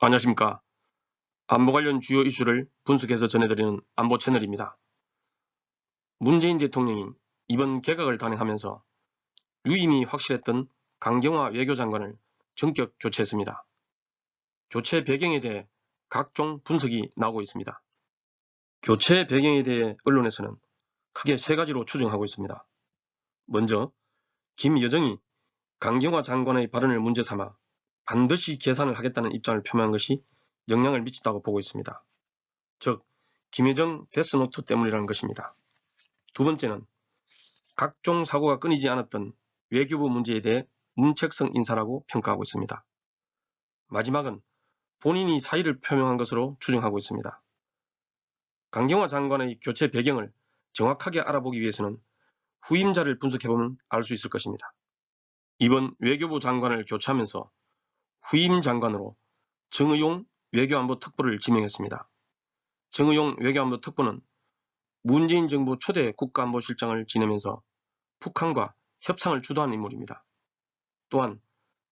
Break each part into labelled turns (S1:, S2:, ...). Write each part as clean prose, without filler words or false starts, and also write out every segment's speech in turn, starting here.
S1: 안녕하십니까. 안보 관련 주요 이슈를 분석해서 전해드리는 안보 채널입니다. 문재인 대통령이 이번 개각을 단행하면서 유임이 확실했던 강경화 외교장관을 전격 교체했습니다. 교체 배경에 대해 각종 분석이 나오고 있습니다. 교체 배경에 대해 언론에서는 크게 세 가지로 추정하고 있습니다. 먼저 김여정이 강경화 장관의 발언을 문제 삼아 반드시 계산을 하겠다는 입장을 표명한 것이 영향을 미쳤다고 보고 있습니다. 즉, 김여정 데스노트 때문이라는 것입니다. 두 번째는 각종 사고가 끊이지 않았던 외교부 문제에 대해 문책성 인사라고 평가하고 있습니다. 마지막은 본인이 사의를 표명한 것으로 추정하고 있습니다. 강경화 장관의 교체 배경을 정확하게 알아보기 위해서는 후임자를 분석해보면 알 수 있을 것입니다. 이번 외교부 장관을 교체하면서 후임 장관으로 정의용 외교안보 특보를 지명했습니다. 정의용 외교안보 특보는 문재인 정부 초대 국가안보실장을 지내면서 북한과 협상을 주도한 인물입니다. 또한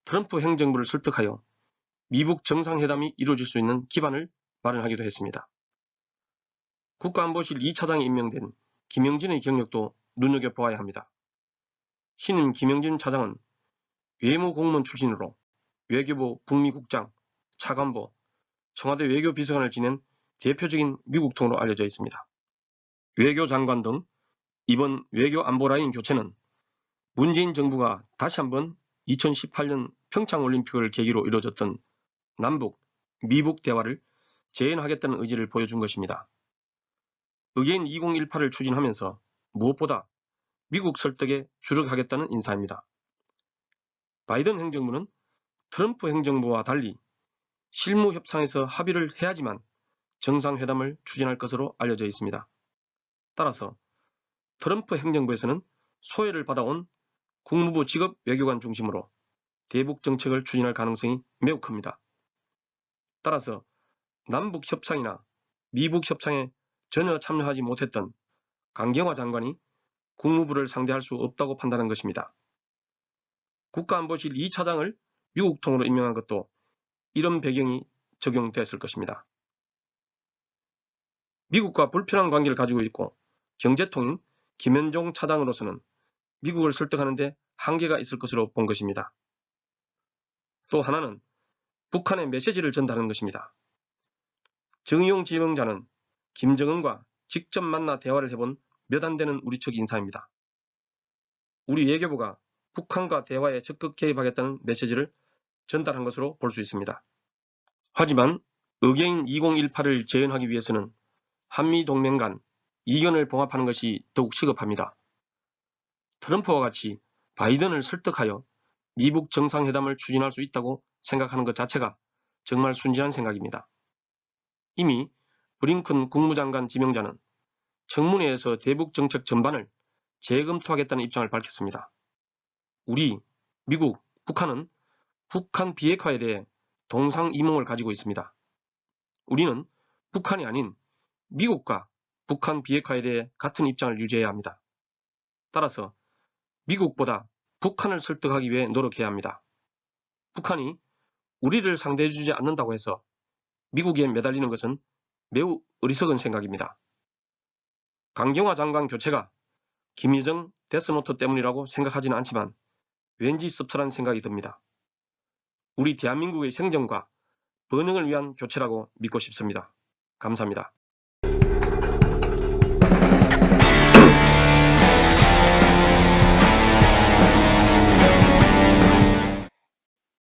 S1: 트럼프 행정부를 설득하여 미북 정상회담이 이루어질 수 있는 기반을 마련하기도 했습니다. 국가안보실 2차장에 임명된 김영진의 경력도 눈여겨보아야 합니다. 신임 김영진 차장은 외무공무원 출신으로 외교부 북미국장, 차관보, 청와대 외교비서관을 지낸 대표적인 미국통으로 알려져 있습니다. 외교장관 등 이번 외교안보라인 교체는 문재인 정부가 다시 한번 2018년 평창올림픽을 계기로 이루어졌던 남북, 미북 대화를 재현하겠다는 의지를 보여준 것입니다. 의게인 2018을 추진하면서 무엇보다 미국 설득에 주력하겠다는 인사입니다. 바이든 행정부는 트럼프 행정부와 달리 실무 협상에서 합의를 해야지만 정상회담을 추진할 것으로 알려져 있습니다. 따라서 트럼프 행정부에서는 소외를 받아온 국무부 직업 외교관 중심으로 대북 정책을 추진할 가능성이 매우 큽니다. 따라서 남북 협상이나 미북 협상에 전혀 참여하지 못했던 강경화 장관이 국무부를 상대할 수 없다고 판단한 것입니다. 국가안보실 2차장을 미국통으로 임명한 것도 이런 배경이 적용됐을 것입니다. 미국과 불편한 관계를 가지고 있고 경제통인 김현종 차장으로서는 미국을 설득하는 데 한계가 있을 것으로 본 것입니다. 또 하나는 북한의 메시지를 전달하는 것입니다. 정의용 지명자는 김정은과 직접 만나 대화를 해본 몇 안 되는 우리 측 인사입니다. 우리 외교부가 북한과 대화에 적극 개입하겠다는 메시지를 전달한 것으로 볼 수 있습니다. 하지만 의게인 2018을 재현하기 위해서는 한미동맹 간 이견을 봉합하는 것이 더욱 시급합니다. 트럼프와 같이 바이든을 설득하여 미북 정상회담을 추진할 수 있다고 생각하는 것 자체가 정말 순진한 생각입니다. 이미 브링컨 국무장관 지명자는 청문회에서 대북 정책 전반을 재검토하겠다는 입장을 밝혔습니다. 우리, 미국, 북한은 북한 비핵화에 대해 동상이몽을 가지고 있습니다. 우리는 북한이 아닌 미국과 북한 비핵화에 대해 같은 입장을 유지해야 합니다. 따라서 미국보다 북한을 설득하기 위해 노력해야 합니다. 북한이 우리를 상대해주지 않는다고 해서 미국에 매달리는 것은 매우 어리석은 생각입니다. 강경화 장관 교체가 김여정 데스노트 때문이라고 생각하지는 않지만 왠지 씁쓸한 생각이 듭니다. 우리 대한민국의 생존과 번영을 위한 교체라고 믿고 싶습니다. 감사합니다.